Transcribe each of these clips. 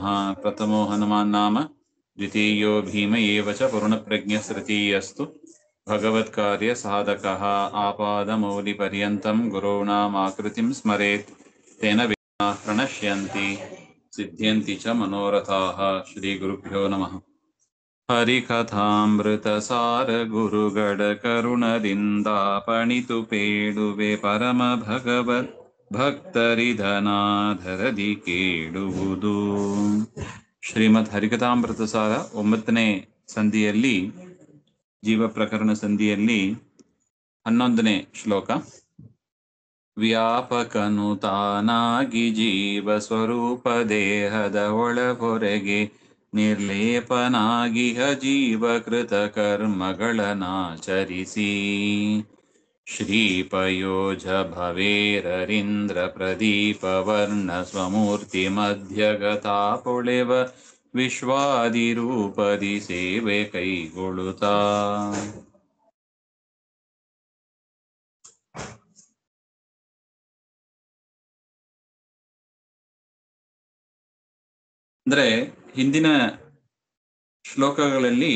प्रथमो हनुमान् नाम द्वितीयो भीम एव च पूर्णप्रज्ञस्तृतीयस्तु भगवत्कार्य साधकः आपादमौलिपर्यन्तं गुरूणाम् आकृतिं स्मरेत् तेन विघ्नाः प्रणश्यन्ति सिद्ध्यन्ति च मनोरथाः। श्रीगुरुभ्यो नमः। हरिकथामृतसार गुरुगड करुणदिन्दापणितु पेडुवे परम भगवत् ಭಕ್ತರಿಧನಾಧರದಿ ಕೇಳುವುದು. ಶ್ರೀಮದ್ ಹರಿಕಥಾಮೃತಸಾರ 9ನೇ ಸಂಧಿಯಲ್ಲಿ, ಜೀವ ಪ್ರಕರಣ ಸಂಧಿಯಲ್ಲಿ 11ನೇ ಶ್ಲೋಕ. ವ್ಯಾಪಕನು ತಾನಾಗಿ ಜೀವ ಸ್ವರೂಪ ದೇಹದ ಒಳ ಹೊರಗೆ ನಿರ್ಲೇಪನಾಗಿಹ ಜೀವಕೃತ ಕರ್ಮಗಳನ್ನಾಚರಿಸಿ ಶ್ರೀಪಯೋಜ ಭವೇರರಿಂದ್ರ ಪ್ರದೀಪ ವರ್ಣ ಸ್ವಮೂರ್ತಿ ಮಧ್ಯಗತಾ ಪೊಳೆವ ವಿಶ್ವಾದಿರೂಪದಿ ಸೇವೆ ಕೈಗೊಳ್ಳುತ್ತಾ. ಅಂದ್ರೆ ಹಿಂದಿನ ಶ್ಲೋಕಗಳಲ್ಲಿ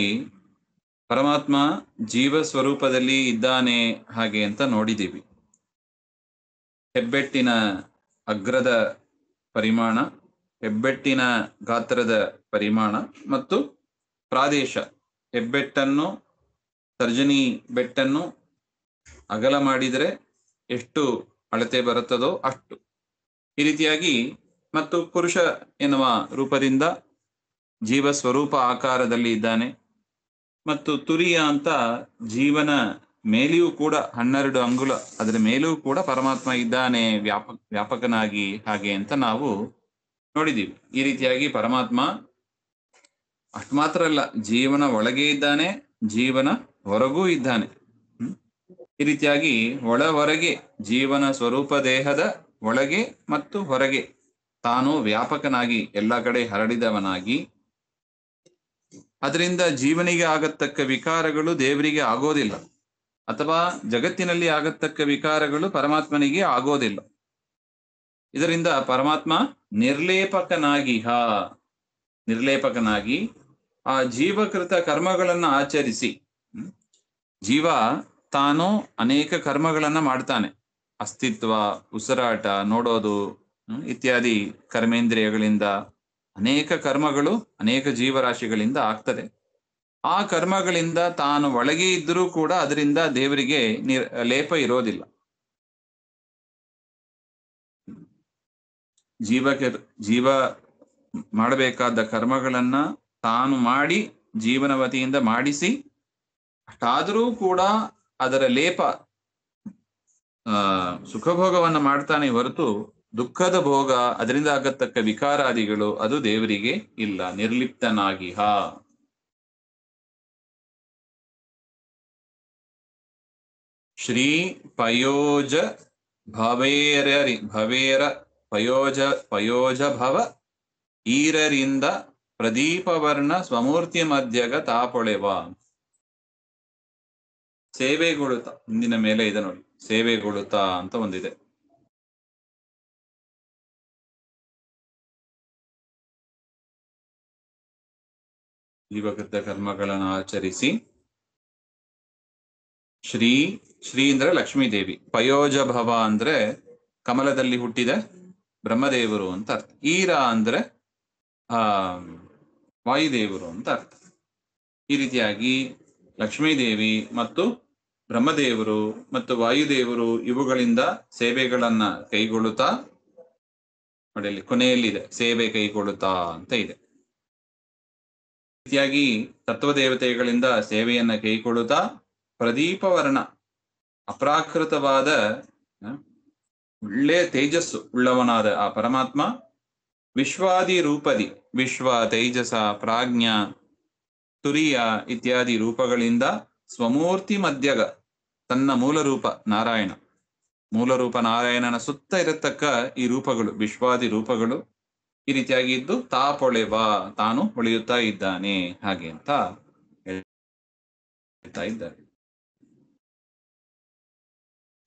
ಪರಮಾತ್ಮ ಜೀವ ಸ್ವರೂಪದಲ್ಲಿ ಇದ್ದಾನೆ ಹಾಗೆ ಅಂತ ನೋಡಿದ್ದೀವಿ. ಹೆಬ್ಬೆಟ್ಟಿನ ಅಗ್ರದ ಪರಿಮಾಣ, ಹೆಬ್ಬೆಟ್ಟಿನ ಗಾತ್ರದ ಪರಿಮಾಣ ಮತ್ತು ಪ್ರಾದೇಶ, ಹೆಬ್ಬೆಟ್ಟನ್ನು ತರ್ಜನಿ ಬೆಟ್ಟನ್ನು ಅಗಲ ಮಾಡಿದರೆ ಎಷ್ಟು ಅಳತೆ ಬರುತ್ತದೋ ಅಷ್ಟು, ಈ ರೀತಿಯಾಗಿ, ಮತ್ತು ಪುರುಷ ಎನ್ನುವ ರೂಪದಿಂದ ಜೀವ ಸ್ವರೂಪ ಆಕಾರದಲ್ಲಿ ಇದ್ದಾನೆ. ಮತ್ತು ತುರಿಯ ಅಂತ ಜೀವನ ಮೇಲೆಯೂ ಕೂಡ 12 ಅಂಗುಲ, ಅದರ ಮೇಲೂ ಕೂಡ ಪರಮಾತ್ಮ ಇದ್ದಾನೆ ವ್ಯಾಪಕನಾಗಿ ಹಾಗೆ ಅಂತ ನಾವು ನೋಡಿದ್ದೀವಿ. ಈ ರೀತಿಯಾಗಿ ಪರಮಾತ್ಮ ಅಷ್ಟು ಮಾತ್ರ ಅಲ್ಲ, ಜೀವನ ಒಳಗೆ ಇದ್ದಾನೆ, ಜೀವನ ಹೊರಗೂ ಇದ್ದಾನೆ. ಈ ರೀತಿಯಾಗಿ ಒಳ ಹೊರಗೆ, ಜೀವನ ಸ್ವರೂಪ ದೇಹದ ಒಳಗೆ ಮತ್ತು ಹೊರಗೆ ತಾನು ವ್ಯಾಪಕನಾಗಿ ಎಲ್ಲ ಕಡೆ ಹರಡಿದವನಾಗಿ, ಅದರಿಂದ ಜೀವನಿಗೆ ಆಗತಕ್ಕ ವಿಕಾರಗಳು ದೇವರಿಗೆ ಆಗೋದಿಲ್ಲ, ಅಥವಾ ಜಗತ್ತಿನಲ್ಲಿ ಆಗತಕ್ಕ ವಿಕಾರಗಳು ಪರಮಾತ್ಮನಿಗೆ ಆಗೋದಿಲ್ಲ. ಇದರಿಂದ ಪರಮಾತ್ಮ ನಿರ್ಲೇಪಕನಾಗಿ ಆ ಜೀವಕೃತ ಕರ್ಮಗಳನ್ನು ಆಚರಿಸಿ, ಜೀವ ತಾನು ಅನೇಕ ಕರ್ಮಗಳನ್ನ ಮಾಡ್ತಾನೆ. ಅಸ್ತಿತ್ವ, ಉಸಿರಾಟ, ನೋಡೋದು ಇತ್ಯಾದಿ ಕರ್ಮೇಂದ್ರಿಯಗಳಿಂದ ಅನೇಕ ಕರ್ಮಗಳು ಅನೇಕ ಜೀವರಾಶಿಗಳಿಂದ ಆಗ್ತದೆ. ಆ ಕರ್ಮಗಳಿಂದ ತಾನು ಒಳಗೆ ಇದ್ದರೂ ಕೂಡ ಅದರಿಂದ ದೇವರಿಗೆ ಲೇಪ ಇರೋದಿಲ್ಲ. ಜೀವ ಮಾಡಬೇಕಾದ ಕರ್ಮಗಳನ್ನ ತಾನು ಮಾಡಿ ಜೀವನ ವತಿಯಿಂದ ಮಾಡಿಸಿ, ಅಷ್ಟಾದರೂ ಕೂಡ ಅದರ ಲೇಪ, ಸುಖಭೋಗವನ್ನ ಮಾಡ್ತಾನೆ ಹೊರತು ದುಃಖದ ಭೋಗ, ಅದರಿಂದ ಆಗತಕ್ಕ ವಿಕಾರಾದಿಗಳು ಅದು ದೇವರಿಗೆ ಇಲ್ಲ. ನಿರ್ಲಿಪ್ತನಾಗಿಹ. ಶ್ರೀ ಪಯೋಜ ಪಯೋಜ ಭವ ಈರರಿಂದ ಪ್ರದೀಪವರ್ಣ ಸ್ವಮೂರ್ತಿ ಮಧ್ಯಗ ತಾಪೊಳೆವ. ಸೇವೆಗೊಳುತ್ತ, ಹಿಂದಿನ ಮೇಲೆ ಇದೆ ನೋಡಿ, ಸೇವೆಗೊಳುತ್ತ ಅಂತ ಒಂದಿದೆ. ಜೀವಕೃತ ಕರ್ಮಗಳನ್ನು ಆಚರಿಸಿ, ಶ್ರೀ ಅಂದ್ರೆ ಲಕ್ಷ್ಮೀದೇವಿ, ಪಯೋಜ ಭವ ಅಂದ್ರೆ ಕಮಲದಲ್ಲಿ ಹುಟ್ಟಿದ ಬ್ರಹ್ಮದೇವರು ಅಂತ ಅರ್ಥ, ಈರ ಅಂದ್ರೆ ವಾಯುದೇವರು ಅಂತ ಅರ್ಥ. ಈ ರೀತಿಯಾಗಿ ಲಕ್ಷ್ಮೀದೇವಿ ಮತ್ತು ಬ್ರಹ್ಮದೇವರು ಮತ್ತು ವಾಯುದೇವರು ಇವುಗಳಿಂದ ಸೇವೆಗಳನ್ನ ಕೈಗೊಳ್ಳುತ್ತಾ, ನೋಡಿ ಕೊನೆಯಲ್ಲಿದೆ ಸೇವೆ ಕೈಗೊಳ್ಳುತ್ತಾ ಅಂತ ಇದೆ. ರೀತಿಯಾಗಿ ತತ್ವದೇವತೆಗಳಿಂದ ಸೇವೆಯನ್ನ ಕೈಗೊಳ್ಳುತ್ತಾ, ಪ್ರದೀಪವರ್ಣ ಅಪ್ರಾಕೃತವಾದ ಒಳ್ಳೆ ತೇಜಸ್ಸು ಉಳ್ಳವನಾದ ಆ ಪರಮಾತ್ಮ ವಿಶ್ವಾದಿ ರೂಪದಿ, ವಿಶ್ವ, ತೇಜಸ, ಪ್ರಾಜ್ಞ, ತುರಿಯ ಇತ್ಯಾದಿ ರೂಪಗಳಿಂದ ಸ್ವಮೂರ್ತಿ ಮಧ್ಯಗ, ತನ್ನ ಮೂಲ ರೂಪ ನಾರಾಯಣನ ಸುತ್ತ ಇರತಕ್ಕ ಈ ರೂಪಗಳು, ವಿಶ್ವಾದಿ ರೂಪಗಳು ಈ ರೀತಿಯಾಗಿ ಇದ್ದು ತಾಪೊಳೆವ, ತಾನು ಹೊಳೆಯುತ್ತಾ ಇದ್ದಾನೆ ಹಾಗೆ ಅಂತ ಹೇಳ್ತಾ ಇದ್ದಾರೆ.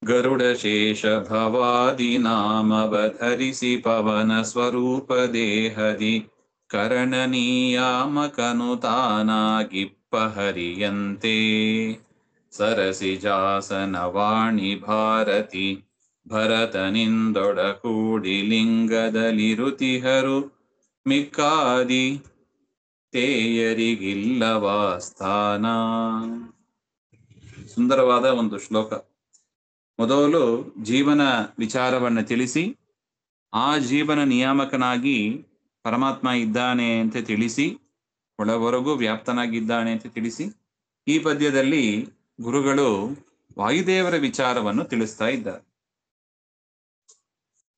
ಗರುಡ ಶೇಷ ಭವಾದಿ ನಾಮವಧರಿಸಿ ಪವನ ಸ್ವರೂಪ ದೇಹದಿ ಕರಣನೀಯಾಮಕನು ತಾನಾಗಿಪ್ಪ ಹರಿಯಂತೆ ಸರಸಿಜಾಸನವಾಣಿ ಭಾರತಿ ಭರತನಿಂದೊಡಕೂಡಿ ಲಿಂಗದಲಿರುತಿಹರು ಮಿಕ್ಕಾದಿ ತೇಯರಿಗಿಲ್ಲವಾ ಸ್ಥಾನ. ಸುಂದರವಾದ ಒಂದು ಶ್ಲೋಕ. ಮೊದಲು ಜೀವನ ವಿಚಾರವನ್ನು ತಿಳಿಸಿ, ಆ ಜೀವನ ನಿಯಾಮಕನಾಗಿ ಪರಮಾತ್ಮ ಇದ್ದಾನೆ ಅಂತ ತಿಳಿಸಿ, ಒಳವರೆಗೂ ವ್ಯಾಪ್ತನಾಗಿದ್ದಾನೆ ಅಂತ ತಿಳಿಸಿ, ಈ ಪದ್ಯದಲ್ಲಿ ಗುರುಗಳು ವಾಯುದೇವರ ವಿಚಾರವನ್ನು ತಿಳಿಸ್ತಾ ಇದ್ದಾರೆ.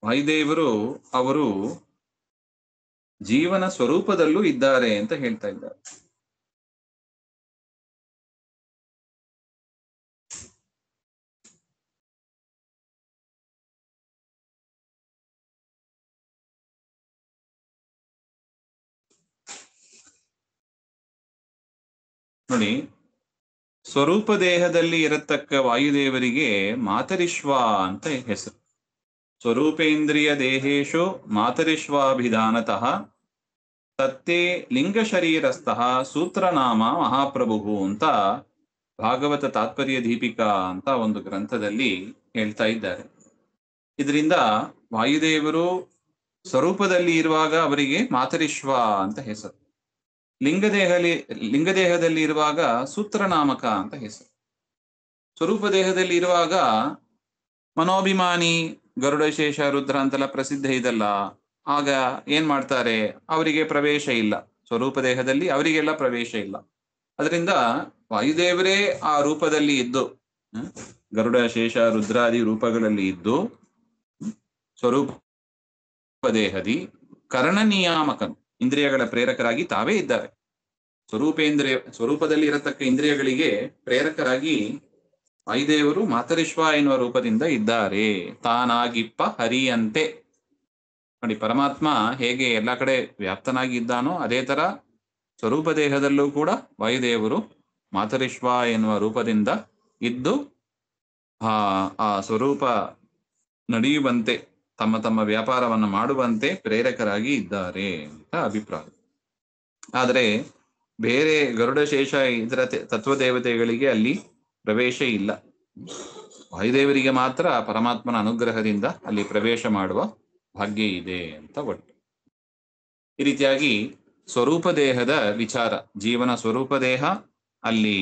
ವಾಯುದೇವರು ಅವರು ಜೀವನ ಸ್ವರೂಪದಲ್ಲೂ ಇದ್ದಾರೆ ಅಂತ ಹೇಳ್ತಾ ಇದ್ದಾರೆ. ನೋಡಿ, ಸ್ವರೂಪ ದೇಹದಲ್ಲಿ ಇರತಕ್ಕ ವಾಯುದೇವರಿಗೆ ಮಾತರಿಶ್ವ ಅಂತ ಹೆಸರು. ಸ್ವರೂಪೇಂದ್ರಿಯ ದೇಹೇಶು ಮಾತರಿಶ್ವಾಭಿಧಾನತಃ ತತ್ತೇ ಲಿಂಗ ಶರೀರಸ್ಥಃ ಸೂತ್ರನಾಮ ಮಹಾಪ್ರಭು ಅಂತ ಭಾಗವತ ತಾತ್ಪರ್ಯ ದೀಪಿಕಾ ಅಂತ ಒಂದು ಗ್ರಂಥದಲ್ಲಿ ಹೇಳ್ತಾ ಇದ್ದಾರೆ. ಇದರಿಂದ ವಾಯುದೇವರು ಸ್ವರೂಪದಲ್ಲಿ ಇರುವಾಗ ಅವರಿಗೆ ಮಾತರಿಶ್ವ ಅಂತ ಹೆಸರು, ಲಿಂಗದೇಹದಲ್ಲಿ ಇರುವಾಗ ಸೂತ್ರನಾಮಕ ಅಂತ ಹೆಸರು. ಸ್ವರೂಪ ದೇಹದಲ್ಲಿ ಇರುವಾಗ ಮನೋಭಿಮಾನಿ, ಗರುಡಶೇಷ ರುದ್ರ ಅಂತೆಲ್ಲ ಪ್ರಸಿದ್ಧ ಇದಲ್ಲ. ಆಗ ಏನ್ ಮಾಡ್ತಾರೆ, ಅವರಿಗೆ ಪ್ರವೇಶ ಇಲ್ಲ. ಸ್ವರೂಪ ದೇಹದಲ್ಲಿ ಅವರಿಗೆಲ್ಲ ಪ್ರವೇಶ ಇಲ್ಲ. ಅದರಿಂದ ವಾಯುದೇವರೇ ಆ ರೂಪದಲ್ಲಿ ಇದ್ದು, ಗರುಡ ಶೇಷ ರುದ್ರಾದಿ ರೂಪಗಳಲ್ಲಿ ಇದ್ದು ಸ್ವರೂಪ ದೇಹದಿ ಕರ್ಣ ನಿಯಾಮಕನು, ಇಂದ್ರಿಯಗಳ ಪ್ರೇರಕರಾಗಿ ತಾವೇ ಇದ್ದಾರೆ. ಸ್ವರೂಪದಲ್ಲಿ ಇರತಕ್ಕ ಇಂದ್ರಿಯಗಳಿಗೆ ಪ್ರೇರಕರಾಗಿ ವಾಯುದೇವರು ಮಾತರಿಶ್ವ ಎನ್ನುವ ರೂಪದಿಂದ ಇದ್ದಾರೆ. ತಾನಾಗಿಪ್ಪ ಹರಿಯಂತೆ. ನೋಡಿ, ಪರಮಾತ್ಮ ಹೇಗೆ ಎಲ್ಲ ಕಡೆ ವ್ಯಾಪ್ತನಾಗಿ ಇದ್ದಾನೋ ಅದೇ ತರ ಸ್ವರೂಪ ದೇಹದಲ್ಲೂ ಕೂಡ ವಾಯುದೇವರು ಮಾತರಿಶ್ವ ಎನ್ನುವ ರೂಪದಿಂದ ಇದ್ದು ಆ ಸ್ವರೂಪ ನಡೆಯುವಂತೆ, ತಮ್ಮ ತಮ್ಮ ವ್ಯಾಪಾರವನ್ನು ಮಾಡುವಂತೆ ಪ್ರೇರಕರಾಗಿ ಇದ್ದಾರೆ ಅಂತ ಅಭಿಪ್ರಾಯ. ಆದರೆ ಬೇರೆ ಗರುಡಶೇಷ ಇದರ ತತ್ವದೇವತೆಗಳಿಗೆ ಅಲ್ಲಿ ಪ್ರವೇಶ ಇಲ್ಲ. ವಾಯುದೇವರಿಗೆ ಮಾತ್ರ ಪರಮಾತ್ಮನ ಅನುಗ್ರಹದಿಂದ ಅಲ್ಲಿ ಪ್ರವೇಶ ಮಾಡುವ ಭಾಗ್ಯ ಇದೆ ಅಂತ ಒಟ್ಟು. ಈ ರೀತಿಯಾಗಿ ಸ್ವರೂಪ ದೇಹದ ವಿಚಾರ, ಜೀವನ ಸ್ವರೂಪ ದೇಹ, ಅಲ್ಲಿ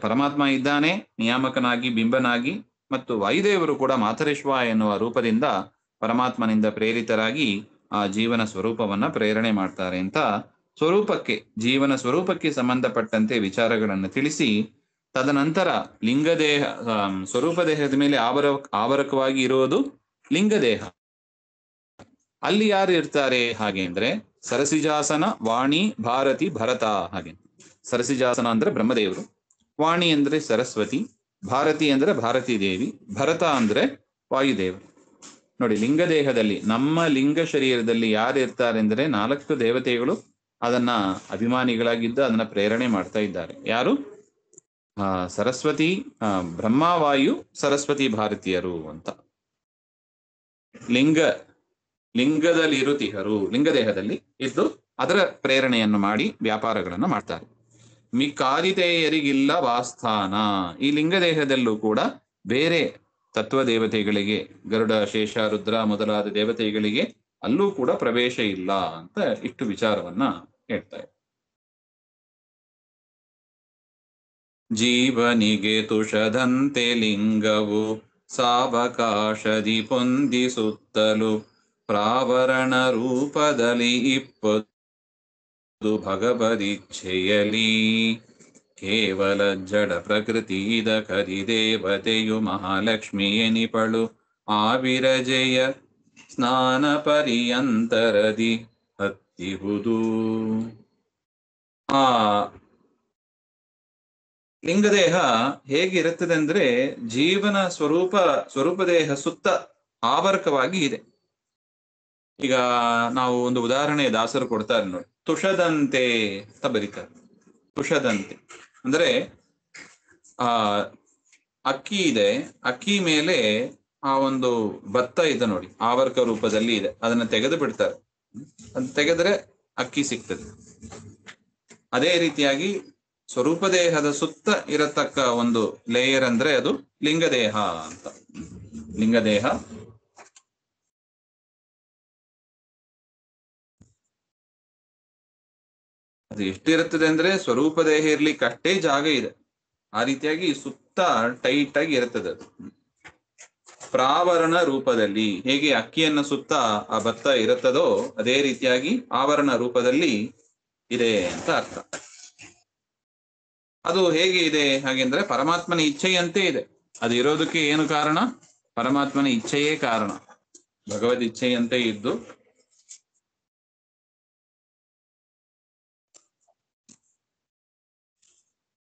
ಪರಮಾತ್ಮ ಇದ್ದಾನೆ ನಿಯಾಮಕನಾಗಿ, ಬಿಂಬನಾಗಿ, ಮತ್ತು ವಾಯುದೇವರು ಕೂಡ ಮಾತರಿಶ್ವ ಎನ್ನುವ ರೂಪದಿಂದ ಪರಮಾತ್ಮನಿಂದ ಪ್ರೇರಿತರಾಗಿ ಆ ಜೀವನ ಸ್ವರೂಪವನ್ನ ಪ್ರೇರಣೆ ಮಾಡ್ತಾರೆ ಅಂತ ಸ್ವರೂಪಕ್ಕೆ, ಜೀವನ ಸ್ವರೂಪಕ್ಕೆ ಸಂಬಂಧಪಟ್ಟಂತೆ ವಿಚಾರಗಳನ್ನು ತಿಳಿಸಿ, ತದನಂತರ ಲಿಂಗದೇಹ, ಸ್ವರೂಪ ದೇಹದ ಮೇಲೆ ಆವರಕವಾಗಿ ಇರುವುದು ಲಿಂಗದೇಹ. ಅಲ್ಲಿ ಯಾರು ಇರ್ತಾರೆ ಹಾಗೆ ಅಂದ್ರೆ ಸರಸಿಜಾಸನ, ವಾಣಿ, ಭಾರತಿ, ಭರತ. ಹಾಗೆ ಸರಸಿಜಾಸನ ಅಂದ್ರೆ ಬ್ರಹ್ಮದೇವರು, ವಾಣಿ ಅಂದ್ರೆ ಸರಸ್ವತಿ, ಭಾರತಿ ಅಂದ್ರೆ ಭಾರತೀ ದೇವಿ, ಭರತ ಅಂದ್ರೆ ವಾಯುದೇವರು. ನೋಡಿ, ಲಿಂಗದೇಹದಲ್ಲಿ, ನಮ್ಮ ಲಿಂಗ ಶರೀರದಲ್ಲಿ ಯಾರು ಇರ್ತಾರೆ ಅಂದ್ರೆ 4 ದೇವತೆಗಳು ಅದನ್ನ ಅಭಿಮಾನಿಗಳಾಗಿದ್ದು ಅದನ್ನ ಪ್ರೇರಣೆ ಮಾಡ್ತಾ ಇದ್ದಾರೆ. ಯಾರು? ಸರಸ್ವತಿ, ಬ್ರಹ್ಮವಾಯು, ಸರಸ್ವತಿ, ಭಾರತೀಯರು ಅಂತ. ಲಿಂಗದಲ್ಲಿ ಇರುತಿಹರು, ಲಿಂಗದೇಹದಲ್ಲಿ ಇದ್ದು ಅದರ ಪ್ರೇರಣೆಯನ್ನು ಮಾಡಿ ವ್ಯಾಪಾರಗಳನ್ನು ಮಾಡ್ತಾರೆ. ಮಿಕ್ಕಾದಿತೇಯರಿಗಿಲ್ಲ ವಾಸ್ಥಾನ. ಈ ಲಿಂಗದೇಹದಲ್ಲೂ ಕೂಡ ಬೇರೆ ತತ್ವ ದೇವತೆಗಳಿಗೆ, ಗರುಡ ಶೇಷ ರುದ್ರ ಮೊದಲಾದ ದೇವತೆಗಳಿಗೆ ಅಲ್ಲೂ ಕೂಡ ಪ್ರವೇಶ ಇಲ್ಲ ಅಂತ ಇಷ್ಟು ವಿಚಾರವನ್ನ ಹೇಳ್ತಾರೆ. ಜೀವನಿಗೆ ತುಷದಂತೆ ಲಿಂಗವು ಸಾವಕಾಶದಿ ಪೊಂದಿಸುತ್ತಲು ಪ್ರಾವರಣ ರೂಪದಲ್ಲಿ ಇಪ್ಪದು ಭಗವದಿಚ್ಛೆಯಲಿ. ಕೇವಲ ಜಡ ಪ್ರಕೃತಿ ಇದ ಕರಿದೇವತೆಯು ಮಹಾಲಕ್ಷ್ಮಿ ಎನಿಪಳು ಆವಿರಜೆಯ ಸ್ನಾನ ಪರ್ಯಂತರದಿ ಹತ್ತಿಹುದು. ಲಿಂಗದೇಹ ಹೇಗಿರುತ್ತದೆ ಅಂದ್ರೆ ಜೀವನ ಸ್ವರೂಪ ದೇಹ ಸುತ್ತ ಆವರ್ಕವಾಗಿ ಇದೆ. ಈಗ ನಾವು ಒಂದು ಉದಾಹರಣೆ ದಾಸರು ಕೊಡ್ತಾರೆ ನೋಡಿ, ತುಷದಂತೆ ಅಂತ ಬರೀತಾರೆ. ತುಷದಂತೆ ಅಂದ್ರೆ ಅಕ್ಕಿ ಇದೆ, ಅಕ್ಕಿ ಮೇಲೆ ಆ ಒಂದು ಭತ್ತ ಇದೆ ನೋಡಿ, ಆವರ್ಕ ರೂಪದಲ್ಲಿ ಇದೆ, ಅದನ್ನ ತೆಗೆದು ಬಿಡ್ತಾರೆ. ಅದು ತೆಗೆದ್ರೆ ಅಕ್ಕಿ ಸಿಗ್ತದೆ. ಅದೇ ರೀತಿಯಾಗಿ ಸ್ವರೂಪ ದೇಹದ ಸುತ್ತ ಇರತಕ್ಕ ಒಂದು ಲೇಯರ್ ಅಂದ್ರೆ ಅದು ಲಿಂಗದೇಹ ಅಂತ. ಲಿಂಗದೇಹ ಅದು ಎಷ್ಟಿರುತ್ತದೆ ಅಂದ್ರೆ ಸ್ವರೂಪ ದೇಹ ಇರ್ಲಿಕ್ಕೆ ಅಷ್ಟೇ ಜಾಗ ಇದೆ. ಆ ರೀತಿಯಾಗಿ ಸುತ್ತ ಟೈಟ್ ಆಗಿ ಇರುತ್ತದೆ ಅದು. ಪ್ರಾವರಣ ರೂಪದಲ್ಲಿ ಹೇಗೆ ಅಕ್ಕಿಯನ್ನ ಸುತ್ತ ಆ ಭತ್ತ ಇರುತ್ತದೋ ಅದೇ ರೀತಿಯಾಗಿ ಆವರಣ ರೂಪದಲ್ಲಿ ಇದೆ ಅಂತ ಅರ್ಥ. ಅದು ಹೇಗೆ ಇದೆ ಹಾಗೆಂದ್ರೆ ಪರಮಾತ್ಮನ ಇಚ್ಛೆಯಂತೆ ಇದೆ. ಅದು ಇರೋದಕ್ಕೆ ಏನು ಕಾರಣ? ಪರಮಾತ್ಮನ ಇಚ್ಛೆಯೇ ಕಾರಣ. ಭಗವದ್ ಇಚ್ಛೆಯಂತೆ ಇದ್ದು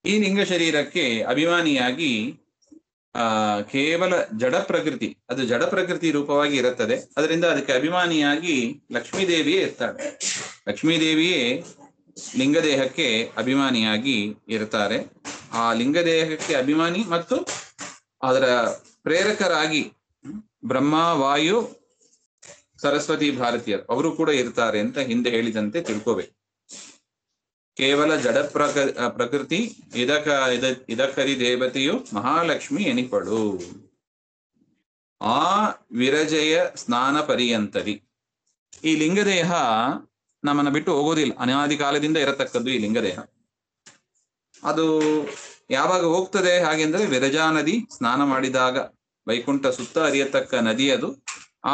ಈ ಲಿಂಗ ಶರೀರಕ್ಕೆ ಅಭಿಮಾನಿಯಾಗಿ ಕೇವಲ ಜಡ ಪ್ರಕೃತಿ, ಅದು ಜಡ ಪ್ರಕೃತಿ ರೂಪವಾಗಿ ಇರುತ್ತದೆ. ಅದರಿಂದ ಅದಕ್ಕೆ ಅಭಿಮಾನಿಯಾಗಿ ಲಕ್ಷ್ಮೀದೇವಿಯೇ ಇರ್ತಾಳೆ. ಲಕ್ಷ್ಮೀದೇವಿಯೇ ಲಿಂಗದೇಹಕ್ಕೆ ಅಭಿಮಾನಿಯಾಗಿ ಇರ್ತಾರೆ. ಆ ಲಿಂಗದೇಹಕ್ಕೆ ಅಭಿಮಾನಿ ಮತ್ತು ಅದರ ಪ್ರೇರಕರಾಗಿ ಬ್ರಹ್ಮ, ವಾಯು, ಸರಸ್ವತಿ, ಭಾರತೀಯರು ಅವರು ಕೂಡ ಇರ್ತಾರೆ ಅಂತ ಹಿಂದೆ ಹೇಳಿದಂತೆ ತಿಳ್ಕೋಬೇಕು. ಕೇವಲ ಜಡ ಪ್ರಕೃತಿ ಇದಕರಿ ದೇವತೆಯು ಮಹಾಲಕ್ಷ್ಮಿ ಎನಿಪಡು. ಆ ವಿರಜಯ ಸ್ನಾನ ಪರ್ಯಂತರಿ. ಈ ಲಿಂಗದೇಹ ನಮ್ಮನ್ನ ಬಿಟ್ಟು ಹೋಗೋದಿಲ್ಲ. ಅನಾದಿ ಕಾಲದಿಂದ ಇರತಕ್ಕದ್ದು ಈ ಲಿಂಗದೇಹ. ಅದು ಯಾವಾಗ ಹೋಗ್ತದೆ ಹಾಗೆಂದ್ರೆ ವಿರಜಾ ನದಿ ಸ್ನಾನ ಮಾಡಿದಾಗ, ವೈಕುಂಠ ಸುತ್ತ ಹರಿಯತಕ್ಕ ನದಿ ಅದು.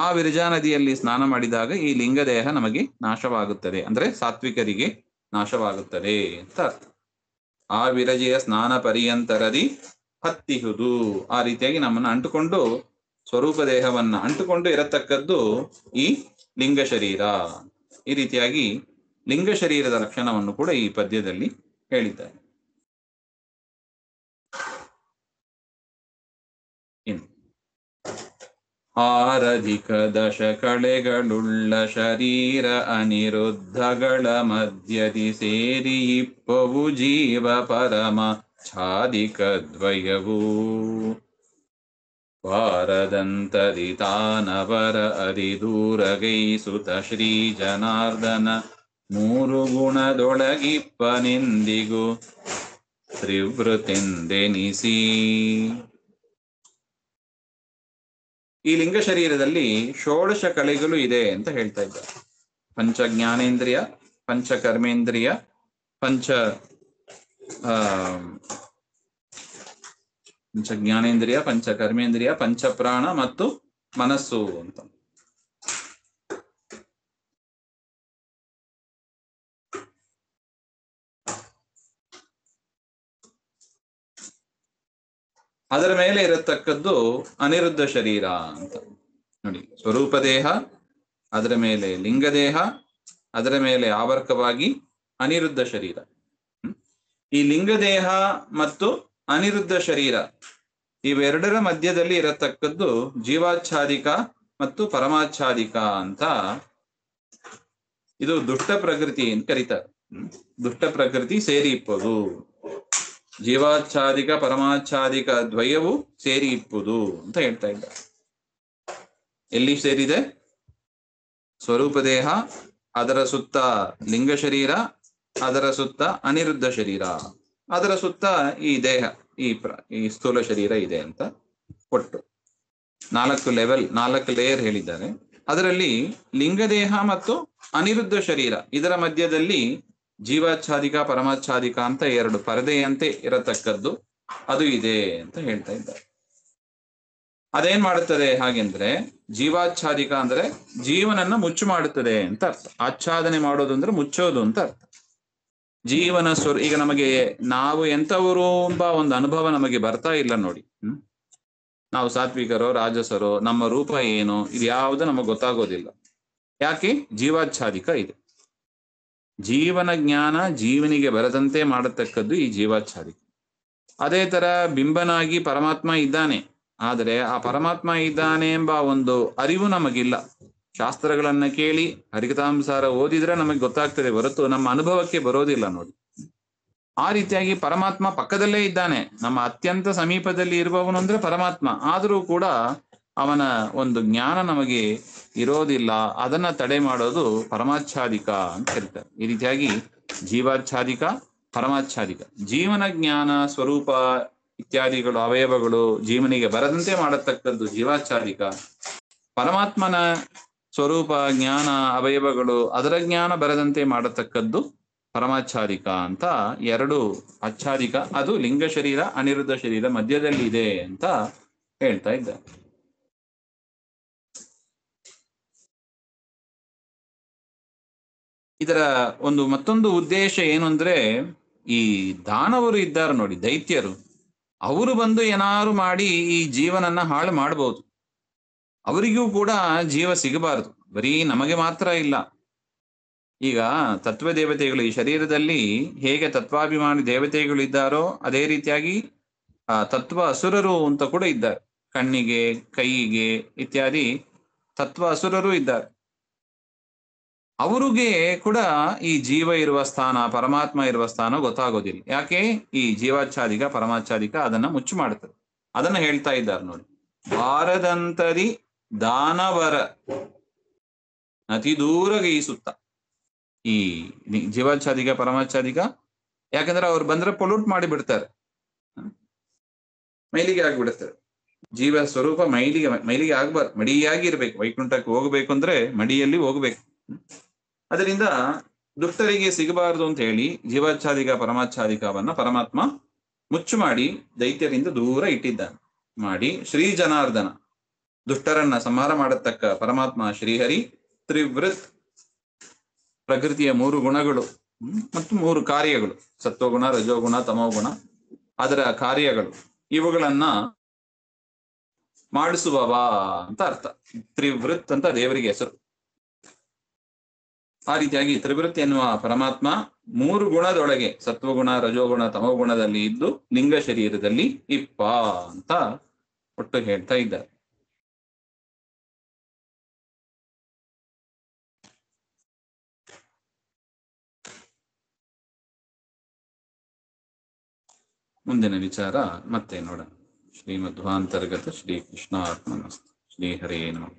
ಆ ವಿರಜಾ ನದಿಯಲ್ಲಿ ಸ್ನಾನ ಮಾಡಿದಾಗ ಈ ಲಿಂಗದೇಹ ನಮಗೆ ನಾಶವಾಗುತ್ತದೆ, ಅಂದ್ರೆ ಸಾತ್ವಿಕರಿಗೆ ನಾಶವಾಗುತ್ತದೆ ಅಂತ ಅರ್ಥ. ಆ ವಿರಜೆಯ ಸ್ನಾನ ಪರ್ಯಂತರದಿ ಹತ್ತಿಹುದು. ಆ ರೀತಿಯಾಗಿ ನಮ್ಮನ್ನು ಅಂಟುಕೊಂಡು, ಸ್ವರೂಪ ದೇಹವನ್ನ ಅಂಟುಕೊಂಡು ಇರತಕ್ಕದ್ದು ಈ ಲಿಂಗ ಶರೀರ. ಈ ರೀತಿಯಾಗಿ ಲಿಂಗ ಶರೀರದ ಲಕ್ಷಣವನ್ನು ಕೂಡ ಈ ಪದ್ಯದಲ್ಲಿ ಹೇಳಿದ್ದಾರೆ. ಆರಧಿಕ ದಶ ಕಳೆಗಳುಳ್ಳ ಶರೀರ ಅನಿರುದ್ಧಗಳ ಮಧ್ಯದಿ ಸೇರಿ ಇಪ್ಪವು ಜೀವ ಪರಮ ಛಾದಿಕ ದ್ವಯವು. ವಾರದಂತರಿ ತಾನವರ ಅರಿದೂರಗೈಸುತ ಶ್ರೀ ಜನಾರ್ದನ ಮೂರು ಗುಣದೊಳಗಿಪ್ಪನೆಂದಿಗೂ ತ್ರಿವೃತೆಂದೆನಿಸಿ. ಈ ಲಿಂಗ ಶರೀರದಲ್ಲಿ ಷೋಡಶ ಕಲೆಗಳು ಇದೆ ಅಂತ ಹೇಳ್ತಾ ಇದ್ದಾರೆ. ಪಂಚ ಜ್ಞಾನೇಂದ್ರಿಯ, ಪಂಚ ಕರ್ಮೇಂದ್ರಿಯ, ಪಂಚ ಜ್ಞಾನೇಂದ್ರಿಯ, ಪಂಚ ಕರ್ಮೇಂದ್ರಿಯ, ಪಂಚ ಪ್ರಾಣ ಮತ್ತು ಮನಸ್ಸು ಅಂತ. ಅದರ ಮೇಲೆ ಇರತಕ್ಕದ್ದು ಅನಿರುದ್ಧ ಶರೀರ ಅಂತ ನೋಡಿ. ಸ್ವರೂಪ ದೇಹ, ಅದರ ಮೇಲೆ ಲಿಂಗದೇಹ, ಅದರ ಮೇಲೆ ಆವರ್ಕವಾಗಿ ಅನಿರುದ್ಧ ಶರೀರ. ಈ ಲಿಂಗದೇಹ ಮತ್ತು ಅನಿರುದ್ಧ ಶರೀರ ಇವೆರಡರ ಮಧ್ಯದಲ್ಲಿ ಇರತಕ್ಕದ್ದು ಜೀವಾಚ್ಛಾದಿಕ ಮತ್ತು ಪರಮಾಚ್ಛಾದಿಕ ಅಂತ. ಇದು ದುಷ್ಟ ಪ್ರಕೃತಿ ಅಂತ ಕರೀತಾರೆ. ದುಷ್ಟ ಪ್ರಕೃತಿ ಸೇರಿ ಇಪ್ಪದು. ಜೀವಾಚ್ಛಾದಿಕ ಪರಮಾಚ್ಛಾದಿಕ ದ್ವಯವು ಸೇರಿ ಇಪ್ಪುದು ಅಂತ ಹೇಳ್ತಾ ಇದ್ದಾರೆ. ಎಲ್ಲಿ ಸೇರಿದೆ? ಸ್ವರೂಪ ದೇಹ, ಅದರ ಸುತ್ತ ಲಿಂಗ ಶರೀರ, ಅದರ ಸುತ್ತ ಅನಿರುದ್ಧ ಶರೀರ, ಅದರ ಸುತ್ತ ಈ ದೇಹ, ಈ ಸ್ಥೂಲ ಶರೀರ ಇದೆ ಅಂತ. ಒಟ್ಟು 4 ಲೆವೆಲ್, 4 ಲೇಯರ್ ಹೇಳಿದ್ದಾರೆ. ಅದರಲ್ಲಿ ಲಿಂಗದೇಹ ಮತ್ತು ಅನಿರುದ್ಧ ಶರೀರ ಇದರ ಮಧ್ಯದಲ್ಲಿ ಜೀವಾಚ್ಛಾದಿಕ ಪರಮಾಚ್ಛಾದಿಕ ಅಂತ 2 ಪರದೆಯಂತೆ ಇರತಕ್ಕದ್ದು ಅದು ಇದೆ ಅಂತ ಹೇಳ್ತಾ ಇದ್ದಾರೆ. ಅದೇನ್ ಮಾಡುತ್ತದೆ ಹಾಗೆಂದ್ರೆ, ಜೀವಾಚ್ಛಾದಿಕ ಅಂದ್ರೆ ಜೀವನನ್ನ ಮುಚ್ಚು ಮಾಡುತ್ತದೆ ಅಂತ ಅರ್ಥ. ಆಚ್ಛಾದನೆ ಮಾಡೋದು ಅಂದ್ರೆ ಮುಚ್ಚೋದು ಅಂತ ಅರ್ಥ. ಜೀವನ ಈಗ ನಮಗೆ ನಾವು ಎಂಥವರು ಎಂಬ ಒಂದು ಅನುಭವ ನಮಗೆ ಬರ್ತಾ ಇಲ್ಲ ನೋಡಿ. ನಾವು ಸಾತ್ವಿಕರೋ ರಾಜಸರೋ, ನಮ್ಮ ರೂಪ ಏನು, ಇದು ಯಾವುದು ನಮಗೆ ಗೊತ್ತಾಗೋದಿಲ್ಲ. ಯಾಕೆ? ಜೀವಾಚ್ಛಾದಿಕ ಇದೆ. ಜೀವನ ಜ್ಞಾನ ಜೀವನಿಗೆ ಬರದಂತೆ ಮಾಡತಕ್ಕದ್ದು ಈ ಜೀವಾಚ್ಛಾದಿಕ. ಅದೇ ತರ ಬಿಂಬನಾಗಿ ಪರಮಾತ್ಮ ಇದ್ದಾನೆ, ಆದರೆ ಆ ಪರಮಾತ್ಮ ಇದ್ದಾನೆ ಎಂಬ ಒಂದು ಅರಿವು ನಮಗಿಲ್ಲ. ಶಾಸ್ತ್ರಗಳನ್ನ ಕೇಳಿ ಹರಿಕಥಾಂಸಾರ ಓದಿದ್ರೆ ನಮಗೆ ಗೊತ್ತಾಗ್ತದೆ ಹೊರತು ನಮ್ಮ ಅನುಭವಕ್ಕೆ ಬರೋದಿಲ್ಲ ನೋಡಿ. ಆ ರೀತಿಯಾಗಿ ಪರಮಾತ್ಮ ಪಕ್ಕದಲ್ಲೇ ಇದ್ದಾನೆ, ನಮ್ಮ ಅತ್ಯಂತ ಸಮೀಪದಲ್ಲಿ ಇರುವವನು ಅಂದ್ರೆ ಪರಮಾತ್ಮ. ಆದರೂ ಕೂಡ ಅವನ ಒಂದು ಜ್ಞಾನ ನಮಗೆ ಇರೋದಿಲ್ಲ, ಅದನ್ನ ತಡೆ ಮಾಡೋದು ಪರಮಾಚ್ಛಾದಿಕ ಅಂತ ಕರೀತಾರೆ. ಈ ರೀತಿಯಾಗಿ ಜೀವಾಚ್ಛಾದಿಕ, ಪರಮಾಚ್ಛಾದಿಕ. ಜೀವನ ಜ್ಞಾನ ಸ್ವರೂಪ ಇತ್ಯಾದಿಗಳು ಅವಯವಗಳು ಜೀವನಿಗೆ ಬರದಂತೆ ಮಾಡತಕ್ಕದ್ದು ಜೀವಾಚ್ಛಾದಿಕ. ಪರಮಾತ್ಮನ ಸ್ವರೂಪ ಜ್ಞಾನ ಅವಯವಗಳು ಅದರ ಜ್ಞಾನ ಬರದಂತೆ ಮಾಡತಕ್ಕದ್ದು ಪರಮಾಚ್ಛಾದಿಕ ಅಂತ ಎರಡು ಆಚ್ಛಾದಿಕ. ಅದು ಲಿಂಗ ಶರೀರ ಅನಿರುದ್ಧ ಶರೀರ ಮಧ್ಯದಲ್ಲಿ ಇದೆ ಅಂತ ಹೇಳ್ತಾ ಇದ್ದಾರೆ. ಇದರ ಮತ್ತೊಂದು ಉದ್ದೇಶ ಏನು ಅಂದ್ರೆ, ಈ ದಾನವರು ಇದ್ದಾರೆ ನೋಡಿ, ದೈತ್ಯರು, ಅವರು ಬಂದು ಏನಾರು ಮಾಡಿ ಈ ಜೀವನನ್ನ ಹಾಳು ಮಾಡಬಹುದು. ಅವರಿಗೂ ಕೂಡ ಜೀವ ಸಿಗಬಾರದು. ಬರೀ ನಮಗೆ ಮಾತ್ರ ಇಲ್ಲ. ಈಗ ತತ್ವ ದೇವತೆಗಳು ಈ ಶರೀರದಲ್ಲಿ ಹೇಗೆ ತತ್ವಾಭಿಮಾನಿ ದೇವತೆಗಳು ಇದ್ದಾರೋ ಅದೇ ರೀತಿಯಾಗಿ ತತ್ವ ಅಸುರರು ಅಂತ ಕೂಡ ಇದ್ದಾರೆ. ಕಣ್ಣಿಗೆ, ಕೈಗೆ ಇತ್ಯಾದಿ ತತ್ವ ಅಸುರರು ಇದ್ದಾರೆ. ಅವರಿಗೆ ಕೂಡ ಈ ಜೀವ ಇರುವ ಸ್ಥಾನ, ಪರಮಾತ್ಮ ಇರುವ ಸ್ಥಾನ ಗೊತ್ತಾಗೋದಿಲ್ಲ. ಯಾಕೆ? ಈ ಜೀವಾಚ್ಛಾದಿಕ ಪರಮಾಚ್ಛಾದಿಕ ಅದನ್ನ ಮುಚ್ಚು ಮಾಡುತ್ತದೆ. ಅದನ್ನ ಹೇಳ್ತಾ ಇದ್ದಾರೆ ನೋಡಿ. ಭಾರದಂತರಿ ದಾನವರ ಅತಿ ದೂರ ಗೈಸುತ್ತ. ಈ ಜೀವಾಚ್ಛಾದಿಕ ಪರಮಾಚ್ಛಾದಿಕ, ಯಾಕಂದ್ರೆ ಅವ್ರು ಬಂದ್ರೆ ಪೊಲ್ಯೂಟ್ ಮಾಡಿ ಬಿಡ್ತಾರೆ, ಮೈಲಿಗೆ ಆಗ್ಬಿಡ್ತಾರೆ. ಜೀವ ಸ್ವರೂಪ ಮೈಲಿಗೆ ಆಗ್ಬಾರ್ದು, ಮಡಿಯಾಗಿ ಇರ್ಬೇಕು. ವೈಕುಂಠಕ್ಕೆ ಹೋಗ್ಬೇಕು ಅಂದ್ರೆ ಮಡಿಯಲ್ಲಿ ಹೋಗ್ಬೇಕು. ಅದರಿಂದ ದುಷ್ಟರಿಗೆ ಸಿಗಬಾರದು ಅಂತ ಹೇಳಿ ಜೀವಾಚ್ಛಾದಿಕ ಪರಮಾಚ್ಛಾದಿಕವನ್ನ ಪರಮಾತ್ಮ ಮುಚ್ಚು ಮಾಡಿ ದೈತ್ಯರಿಂದ ದೂರ ಇಟ್ಟಿದ್ದಾನೆ. ಮಾಡಿ ಶ್ರೀ ಜನಾರ್ದನ, ದುಷ್ಟರನ್ನ ಸಂಹಾರ ಮಾಡತಕ್ಕ ಪರಮಾತ್ಮ ಶ್ರೀಹರಿ, ತ್ರಿವೃತ್, ಪ್ರಕೃತಿಯ 3 ಗುಣಗಳು ಮತ್ತು 3 ಕಾರ್ಯಗಳು, ಸತ್ವಗುಣ, ರಜೋಗುಣ, ತಮೋಗುಣ, ಅದರ ಕಾರ್ಯಗಳು, ಇವುಗಳನ್ನ ಮಾಡಿಸುವವ ಅಂತ ಅರ್ಥ. ತ್ರಿವೃತ್ ಅಂತ ದೇವರಿಗೆ ಹೆಸರು. ಆ ರೀತಿಯಾಗಿ ತ್ರಿವೃತ್ ಎನ್ನುವ ಪರಮಾತ್ಮ 3 ಗುಣದೊಳಗೆ, ಸತ್ವಗುಣ, ರಜೋಗುಣ, ತಮೋಗುಣದಲ್ಲಿ ಇದ್ದು ಲಿಂಗ ಶರೀರದಲ್ಲಿ ಇಪ್ಪ ಅಂತ ಒಟ್ಟು ಹೇಳ್ತಾ ಇದ್ದಾರೆ. ಮುಂದಿನ ವಿಚಾರ ಮತ್ತೆ ನೋಡೋಣ. ಶ್ರೀಮಧ್ವಾಂತರ್ಗತ ಶ್ರೀ ಕೃಷ್ಣಾರ್ಪಣಮಸ್ತು. ಶ್ರೀ ಹರೇ ನಮಃ.